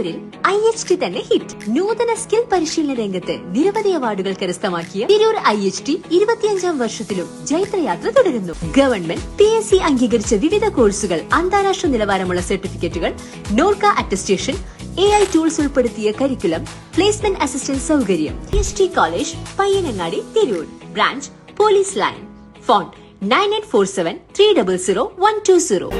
തിരൂരിൽ IHT തന്നെ hit. നൂതന സ്കിൽ പരിശീലന രംഗത്ത് നിരവധി അവാർഡുകൾ കരസ്ഥമാക്കിയ തിരൂർ IHT 25ാം വർഷത്തിലും ജൈത്രയാത്ര തുടരുന്നു. ഗവൺമെന്റ് PSC അംഗീകരിച്ച വിവിധ കോഴ്സുകൾ, അന്താരാഷ്ട്ര നിലവാരമുള്ള സർട്ടിഫിക്കറ്റുകൾ, നോർക്ക അറ്റസ്റ്റേഷൻ, AI ടൂൾസ് ഉൾപ്പെടുത്തിയ കരിക്കുലം, പ്ലേസ്മെന്റ് അസിസ്റ്റന്റ് സൗകര്യം. IHT college, Payyanangadi, Tirur. Branch police line. Phone 9847 300 120.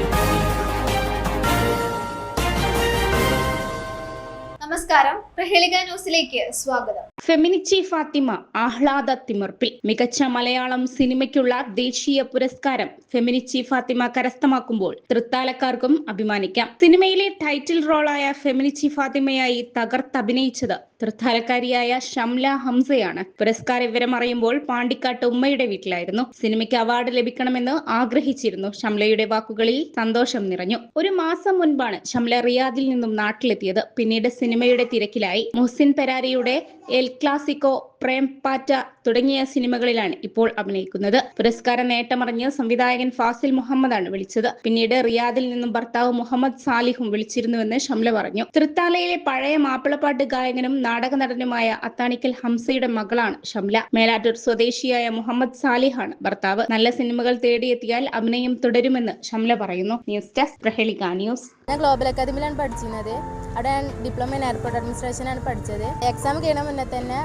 നമസ്കാരം, പ്രഹേളിക ന്യൂസിലേക്ക് സ്വാഗതം. ഫെമിനിച്ചി ഫാത്തിമ ആഹ്ലാദ തിമിർപ്പിൽ. മികച്ച മലയാളം സിനിമയ്ക്കുള്ള ദേശീയ പുരസ്കാരം ഫെമിനിച്ചി ഫാത്തിമ കരസ്ഥമാക്കുമ്പോൾ തൃത്താലക്കാർക്കും അഭിമാനിക്കാം. സിനിമയിലെ ടൈറ്റിൽ റോളായ ഫെമിനിച്ചി ഫാത്തിമയായി തകർത്തഭിനയിച്ചത് തൃത്താലക്കാരിയായ ഷംല ഹംസയാണ്. പുരസ്കാര വിവരം അറിയുമ്പോൾ പാണ്ടിക്കാട്ട് ഉമ്മയുടെ വീട്ടിലായിരുന്നു. സിനിമയ്ക്ക് അവാർഡ് ലഭിക്കണമെന്ന് ആഗ്രഹിച്ചിരുന്നു. ഷംലയുടെ വാക്കുകളിൽ സന്തോഷം നിറഞ്ഞു. ഒരു മാസം മുൻപാണ് ഷംല റിയാദിൽ നിന്നും നാട്ടിലെത്തിയത്. പിന്നീട് സിനിമയുടെ തിരക്കിലായി. മുഹ്സിൻ പെരാരിയുടെ എൽ ക്ലാസിക്കോ, പ്രേം പാറ്റ തുടങ്ങിയ സിനിമകളിലാണ് ഇപ്പോൾ അഭിനയിക്കുന്നത്. പുരസ്കാര നേട്ടമറിഞ്ഞ് സംവിധായകൻ ഫാസിൽ മുഹമ്മദാണ് വിളിച്ചത്. പിന്നീട് റിയാദിൽ നിന്നും ഭർത്താവ് മുഹമ്മദ് സാലിഹും വിളിച്ചിരുന്നുവെന്ന് ഷംല പറഞ്ഞു. തൃത്താലയിലെ പഴയ മാപ്പിളപ്പാട്ട് ഗായകനും നാടക നടനുമായ അത്താണിക്കൽ ഹംസയുടെ മകളാണ് ഷംല. മേലാറ്റൂർ സ്വദേശിയായ മുഹമ്മദ് സാലിഹാണ് ഭർത്താവ്. നല്ല സിനിമകൾ തേടിയെത്തിയാൽ അഭിനയം തുടരുമെന്ന് ഷംല പറയുന്നു. ന്യൂസ് ഡെസ്ക് പ്രഹേളിക ന്യൂസ്. ഞാൻ ഗ്ലോബൽ അക്കാദമിയിലാണ് പഠിച്ചിരുന്നത്. അവിടെ ഞാൻ ഡിപ്ലോമ ഇൻ എയർപോർട്ട് അഡ്മിനിസ്ട്രേഷനാണ് പഠിച്ചത്. എക്സാം കഴിയണ മുന്നേ തന്നെ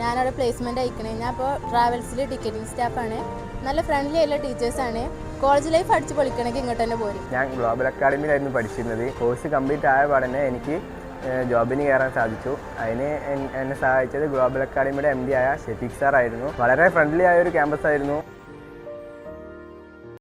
ഞാനവിടെ പ്ലേസ്മെന്റ് അയക്കണേ. ഞാൻ ഇപ്പോൾ ട്രാവൽസിൽ ടിക്കറ്റിംഗ് സ്റ്റാഫാണ്. നല്ല ഫ്രണ്ട്ലി ആയിട്ടുള്ള ടീച്ചേഴ്സാണ്. കോളേജ് ലൈഫ് അടിച്ച് പൊളിക്കണമെങ്കിൽ ഇങ്ങോട്ട് തന്നെ പോരും. ഞാൻ ഗ്ലോബൽ അക്കാദമിയിലായിരുന്നു പഠിച്ചിരുന്നത്. കോഴ്സ് കംപ്ലീറ്റ് ആയ പാടനെ എനിക്ക് ജോബിന് കയറാൻ സാധിച്ചു. അതിന് എന്നെ സഹായിച്ചത് ഗ്ലോബൽ അക്കാദമിയുടെ MD ആയ ഷെഫീഖ് സാർ ആയിരുന്നു. വളരെ ഫ്രണ്ട്ലി ആയ ഒരു ക്യാമ്പസ് ആയിരുന്നു.